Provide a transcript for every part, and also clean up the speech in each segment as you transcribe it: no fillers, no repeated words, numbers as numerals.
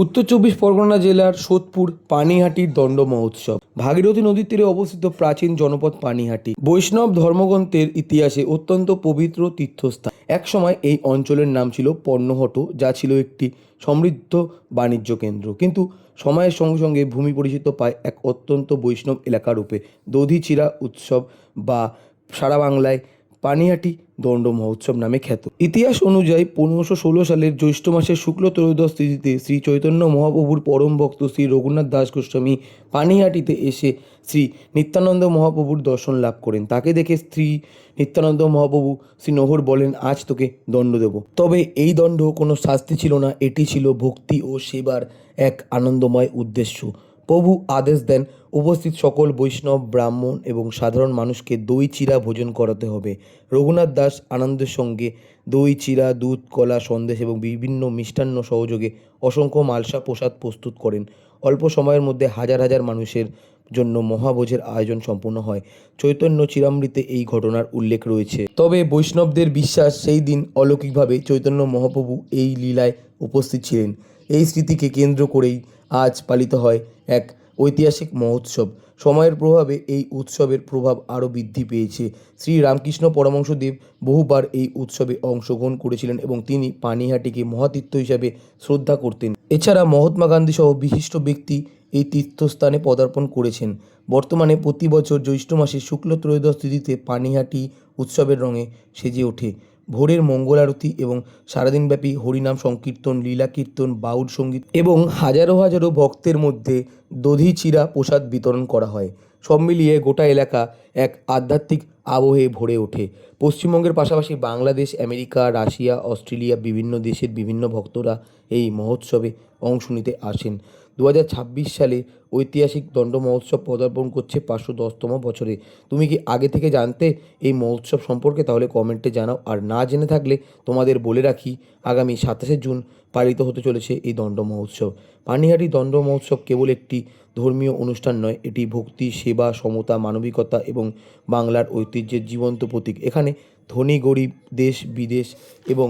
উত্তর চব্বিশ পরগনা জেলার সোদপুর পানিহাটির দণ্ড মহোৎসব। ভাগীরথী নদীর তীরে অবস্থিত প্রাচীন জনপদ পানিহাটি বৈষ্ণব ধর্মগ্রন্থের ইতিহাসে অত্যন্ত পবিত্র তীর্থস্থান। একসময় এই অঞ্চলের নাম ছিল পর্ণহট, যা ছিল একটি সমৃদ্ধ বাণিজ্য কেন্দ্র। কিন্তু সময়ের সঙ্গে সঙ্গে ভূমি পরিচিত পায় এক অত্যন্ত বৈষ্ণব এলাকা রূপে। দধিচিরা উৎসব বা সারা বাংলায় পানিহাটি দণ্ড মহোৎসব নামে খ্যাত। ইতিহাস অনুযায়ী 1516 সালের জ্যৈষ্ঠ মাসের শুক্ল ত্রয়োদশ তিথিতে শ্রী চৈতন্য মহাপ্রভুর পরম ভক্ত শ্রী রঘুনাথ দাস গোস্বামী পানিহাটিতে এসে শ্রী নিত্যানন্দ মহাপ্রভুর দর্শন লাভ করেন। তাকে দেখে শ্রী নিত্যানন্দ মহাপ্রভু শ্রী নহর বলেন, আজ তোকে দণ্ড দেব। তবে এই দণ্ড কোনো শাস্তি ছিল না, এটি ছিল ভক্তি ও সেবার এক আনন্দময় উদ্দেশ্য। প্রভু আদেশ দেন, উপস্থিত সকল বৈষ্ণব, ব্রাহ্মণ এবং সাধারণ মানুষকে দই চিরা ভোজন করাতে হবে। রঘুনাথ দাস আনন্দের সঙ্গে দই চিরা, দুধ, কলা, সন্দেশ এবং বিভিন্ন মিষ্টান্ন সহযোগে অসংখ্য মালসা প্রসাদ প্রস্তুত করেন। অল্প সময়ের মধ্যে হাজার হাজার মানুষের জন্য মহাভোজের আয়োজন সম্পূর্ণ হয়। চৈতন্য চিরামৃতে এই ঘটনার উল্লেখ রয়েছে। তবে বৈষ্ণবদের বিশ্বাস, সেই দিন অলৌকিকভাবে চৈতন্য মহাপ্রভু এই লীলায় উপস্থিত ছিলেন। এই স্মৃতিকে কেন্দ্র করেই আজ পালিত হয় এক ঐতিহাসিক মহোৎসব। সময়ের প্রভাবে এই উৎসবের প্রভাব আরও বৃদ্ধি পেয়েছে। শ্রী রামকৃষ্ণ পরমহংসদেব বহুবার এই উৎসবে অংশগ্রহণ করেছিলেন এবং তিনি পানিহাটিকে মহাতীর্থ হিসাবে শ্রদ্ধা করতেন। এছাড়া মহাত্মা গান্ধী সহ বিশিষ্ট ব্যক্তি এই তীর্থস্থানে পদার্পণ করেছেন। বর্তমানে প্রতি বছর জ্যৈষ্ঠ মাসের শুক্ল ত্রয়োদশ তিথিতে পানিহাটি উৎসবের রঙে সেজে ওঠে। ভোরের মঙ্গল আরতি এবং সারাদিনব্যাপী হরিনাম সংকীর্তন, লীলা কীর্তন, বাউল সঙ্গীত এবং হাজারো হাজারো ভক্তের মধ্যে দধি চিরা প্রসাদ বিতরণ করা হয়। সব মিলিয়ে গোটা এলাকা এক আধ্যাত্মিক আবহে ভরে ওঠে। পশ্চিমবঙ্গের পাশাপাশি বাংলাদেশ, আমেরিকা, রাশিয়া, অস্ট্রেলিয়া বিভিন্ন দেশের বিভিন্ন ভক্তরা এই মহোৎসবে অংশ নিতে আসেন। 2026 সালে ঐতিহাসিক দণ্ড মহোৎসব পদার্পণ করছে 510তম বছরে। তুমি কি আগে থেকে জানতে এই মহোৎসব সম্পর্কে? তাহলে কমেন্টে জানাও। আর না জেনে থাকলে তোমাদের বলে রাখি, আগামী 27শে জুন পালিত হতে চলেছে এই দণ্ড মহোৎসব। পানিহাটি দণ্ড মহোৎসব কেবল একটি ধর্মীয় অনুষ্ঠান নয়, এটি ভক্তি, সেবা, সমতা, মানবিকতা এবং বাংলার ঐতিহ্যের জীবন্ত প্রতীক। এখানে ধনী গরিব, দেশ বিদেশ এবং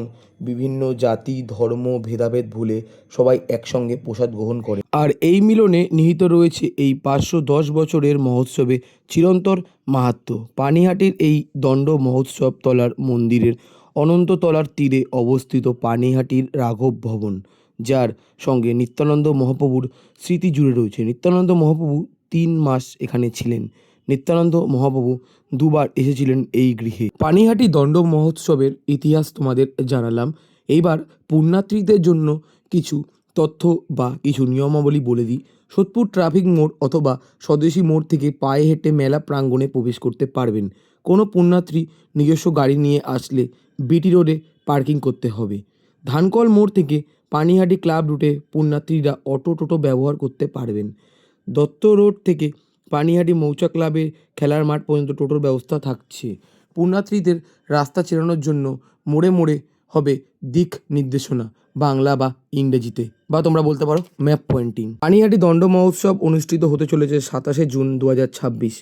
বিভিন্ন জাতি ধর্ম ভেদাভেদ ভুলে সবাই একসঙ্গে প্রসাদ গ্রহণ করে। আর এই মিলনে নিহিত রয়েছে এই 510 বছরের মহোৎসবে চিরন্তর মাহাত্ম্য। পানিহাটির এই দণ্ড মহোৎসব তলার মন্দিরের অনন্ততলার তীরে অবস্থিত পানিহাটির রাঘব ভবন, যার সঙ্গে নিত্যানন্দ মহাপ্রভুর স্মৃতি জুড়ে রয়েছে। নিত্যানন্দ মহাপ্রভু 3 মাস এখানে ছিলেন। নিত্যানন্দ মহাপ্রভু দুবার এসেছিলেন এই গৃহে। পানিহাটি দণ্ড মহোৎসবের ইতিহাস তোমাদের জানালাম। এইবার পুণ্যার্থীদের জন্য কিছু তথ্য বা কিছু নিয়মাবলী বলে দিই। সোদপুর ট্রাফিক মোড় অথবা স্বদেশী মোড় থেকে পায়ে হেঁটে মেলা প্রাঙ্গণে প্রবেশ করতে পারবেন। কোনো পুণ্যার্থী নিজস্ব গাড়ি নিয়ে আসলে বিটি রোডে পার্কিং করতে হবে। ধানকল মোড় থেকে পানিহাটি ক্লাব রুটে পুণ্যার্থীরা অটো টোটো ব্যবহার করতে পারবেন। দত্ত রোড থেকে পানিহাটি মৌচাক ক্লাবের খেলার মাঠ পর্যন্ত টোটোর ব্যবস্থা থাকছে। পুণ্যার্থীদের রাস্তা চেনানোর জন্য মোড়ে মোড়ে হবে দিক নির্দেশনা, বাংলা বা ইংরেজিতে, বা তোমরা বলতে পারো ম্যাপ পয়েন্টিং। পানিহাটি দণ্ড মহোৎসব অনুষ্ঠিত হতে চলেছে 27শে জুন 2026।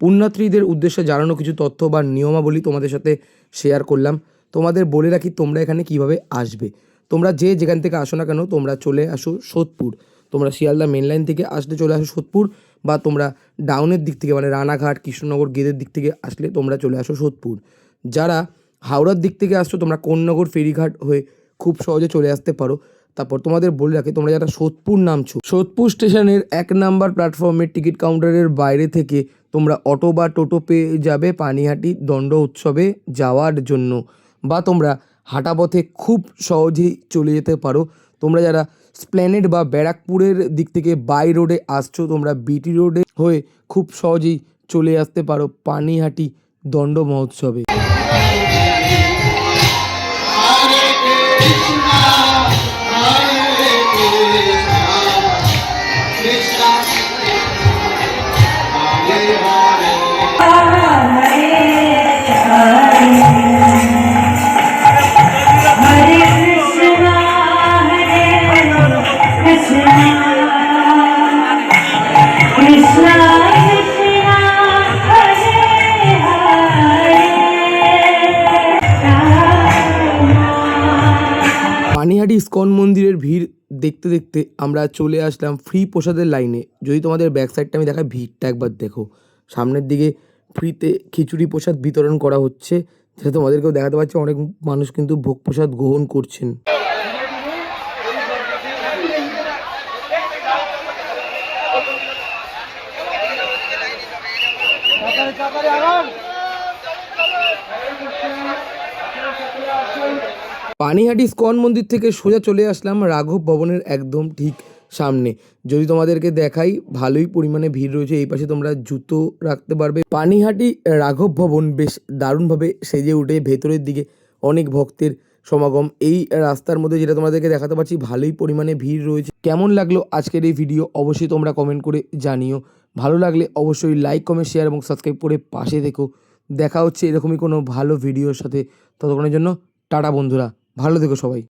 পুণ্যার্থীদের উদ্দেশ্যে জানানো কিছু তথ্য বা নিয়মাবলী তোমাদের সাথে শেয়ার করলাম। তোমাদের বলে রাখি তোমরা এখানে কিভাবে আসবে। তোমরা যে যেখান থেকে আসো না কেন, তোমরা চলে আসো সোদপুর। তোমরা শিয়ালদা মেন লাইন থেকে আসলে চলে আসো সোদপুর, বা তোমরা ডাউনের দিক থেকে মানে রানাঘাট, কৃষ্ণনগর গেদের দিক থেকে আসলে তোমরা চলে আসো সোদপুর। যারা হাওড়ার দিক থেকে আসছো, তোমরা কোন্নগর ফেরিঘাট হয়ে খুব সহজে চলে আসতে পারো। তারপর তোমাদের বলে রাখি, তোমরা যারা সোদপুর নামছো, সোদপুর স্টেশনের 1 নম্বর প্ল্যাটফর্মের টিকিট কাউন্টারের বাইরে থেকে তোমরা অটো বা টোটো পেয়ে যাবে পানিহাটি দণ্ড উৎসবে যাওয়ার জন্য, বা তোমরা হাঁটা পথে খুব সহজেই চলে যেতে পারো। তোমরা যারা স্প্ল্যানেড বা ব্যারাকপুরের দিক থেকে বাই রোডে আসছো, তোমরা বিটি রোডে হয়ে খুব সহজেই চলে আসতে পারো পানিহাটি দণ্ড মহোৎসবে। পানিহাটি ইস্কন মন্দিরের ভিড় দেখতে দেখতে আমরা চলে আসলাম ফ্রি প্রসাদের লাইনে। যদি তোমাদের ব্যাক সাইডটা আমি দেখাই, ভিড়টা একবার দেখো। সামনের দিকে ফ্রিতে খিচুড়ি প্রসাদ বিতরণ করা হচ্ছে, যেটা তোমাদেরকেও দেখাতে পাচ্ছি। অনেক মানুষ কিন্তু ভোগ প্রসাদ গ্রহণ করছেন। পানিহাটি ইস্কন মন্দির থেকে সোজা চলে আসলাম রাঘব ভবনের একদম ঠিক সামনে। যদি তোমাদেরকে দেখাই, ভালোই পরিমাণে ভিড় রয়েছে। এই পাশে তোমরা জুতো রাখতে পারবে। পানিহাটি রাঘব ভবন বেশ দারুণভাবে সেজে উঠে, ভেতরের দিকে অনেক ভক্তের সমাগম। এই রাস্তার মধ্যে যেটা তোমাদেরকে দেখাতে পারছি, ভালোই পরিমাণে ভিড় রয়েছে। কেমন লাগলো আজকের এই ভিডিও অবশ্যই তোমরা কমেন্ট করে জানিও। ভালো লাগলে অবশ্যই লাইক, কমেন্ট, শেয়ার এবং সাবস্ক্রাইব করে পাশে দেখো। দেখা হচ্ছে এরকমই কোনো ভালো ভিডিওর সাথে। ততক্ষণের জন্য টাটা বন্ধুরা, ভালো থেকো সবাই।